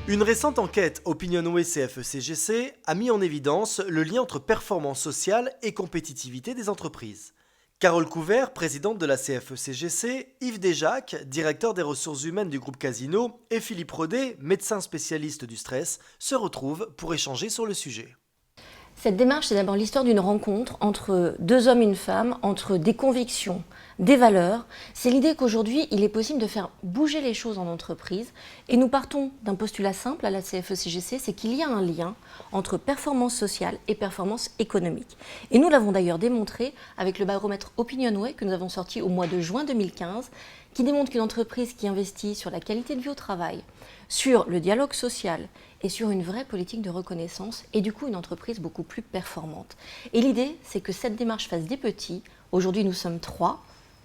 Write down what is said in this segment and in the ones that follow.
Une récente enquête Opinionway CFE-CGC a mis en évidence le lien entre performance sociale et compétitivité des entreprises. Carole Couvert, présidente de la CFE-CGC, Yves Desjacques, directeur des ressources humaines du groupe Casino, et Philippe Rodet, médecin spécialiste du stress, se retrouvent pour échanger sur le sujet. Cette démarche, c'est d'abord l'histoire d'une rencontre entre deux hommes et une femme, entre des convictions, des valeurs. C'est l'idée qu'aujourd'hui, il est possible de faire bouger les choses en entreprise. Et nous partons d'un postulat simple à la CFE-CGC, c'est qu'il y a un lien entre performance sociale et performance économique. Et nous l'avons d'ailleurs démontré avec le baromètre Opinionway que nous avons sorti au mois de juin 2015, qui démontre qu'une entreprise qui investit sur la qualité de vie au travail, sur le dialogue social et sur une vraie politique de reconnaissance est du coup une entreprise beaucoup plus performante. Et l'idée, c'est que cette démarche fasse des petits. Aujourd'hui, nous sommes 3,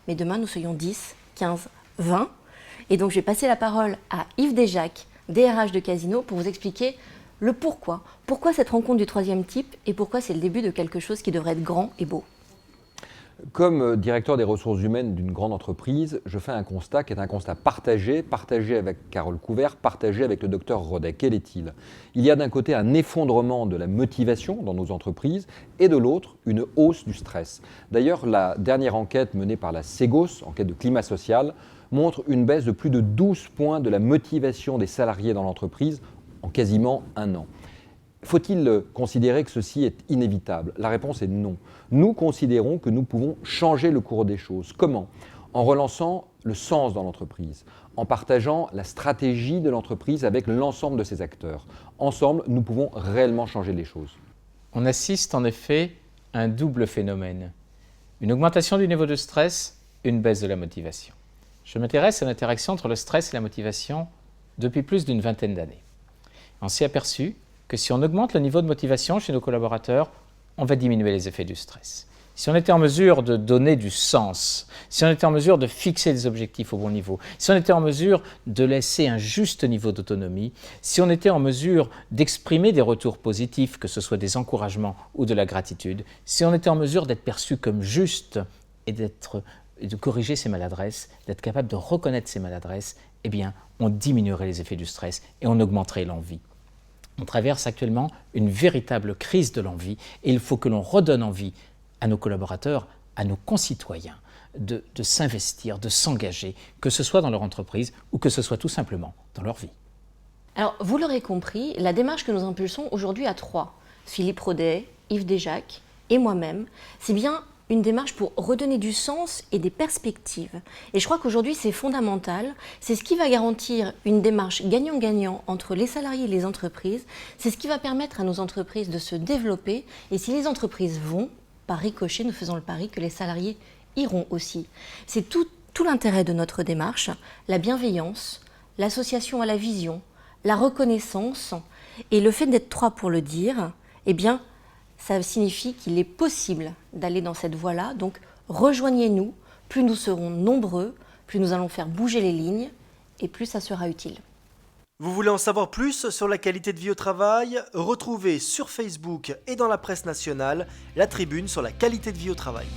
mais demain, nous soyons 10, 15, 20. Et donc, je vais passer la parole à Yves Desjacques, DRH de Casino, pour vous expliquer le pourquoi. Pourquoi cette rencontre du troisième type et pourquoi c'est le début de quelque chose qui devrait être grand et beau. Comme directeur des ressources humaines d'une grande entreprise, je fais un constat qui est un constat partagé avec Carole Couvert, partagé avec le docteur Rodet. Quel est-il ? Il y a d'un côté un effondrement de la motivation dans nos entreprises et de l'autre une hausse du stress. D'ailleurs, la dernière enquête menée par la Ségos, enquête de climat social, montre une baisse de plus de 12 points de la motivation des salariés dans l'entreprise en quasiment un an. Faut-il considérer que ceci est inévitable ? La réponse est non. Nous considérons que nous pouvons changer le cours des choses. Comment ? En relançant le sens dans l'entreprise, en partageant la stratégie de l'entreprise avec l'ensemble de ses acteurs. Ensemble, nous pouvons réellement changer les choses. On assiste en effet à un double phénomène. Une augmentation du niveau de stress, une baisse de la motivation. Je m'intéresse à l'interaction entre le stress et la motivation depuis plus d'une vingtaine d'années. On s'est aperçu que si on augmente le niveau de motivation chez nos collaborateurs, on va diminuer les effets du stress. Si on était en mesure de donner du sens, si on était en mesure de fixer des objectifs au bon niveau, si on était en mesure de laisser un juste niveau d'autonomie, si on était en mesure d'exprimer des retours positifs, que ce soit des encouragements ou de la gratitude, si on était en mesure d'être perçu comme juste et de corriger ses maladresses, d'être capable de reconnaître ses maladresses, eh bien, on diminuerait les effets du stress et on augmenterait l'envie. On traverse actuellement une véritable crise de l'envie et il faut que l'on redonne envie à nos collaborateurs, à nos concitoyens de s'investir, de s'engager, que ce soit dans leur entreprise ou que ce soit tout simplement dans leur vie. Alors, vous l'aurez compris, la démarche que nous impulsons aujourd'hui à 3, Philippe Rodet, Yves Desjacques et moi-même, c'est bien une démarche pour redonner du sens et des perspectives. Et je crois qu'aujourd'hui, c'est fondamental. C'est ce qui va garantir une démarche gagnant-gagnant entre les salariés et les entreprises. C'est ce qui va permettre à nos entreprises de se développer. Et si les entreprises vont, par ricochet, nous faisons le pari que les salariés iront aussi. C'est tout l'intérêt de notre démarche, la bienveillance, l'association à la vision, la reconnaissance. Et le fait d'être 3 pour le dire, eh bien, ça signifie qu'il est possible d'aller dans cette voie-là. Donc, rejoignez-nous. Plus nous serons nombreux, plus nous allons faire bouger les lignes et plus ça sera utile. Vous voulez en savoir plus sur la qualité de vie au travail ? Retrouvez sur Facebook et dans la presse nationale la tribune sur la qualité de vie au travail.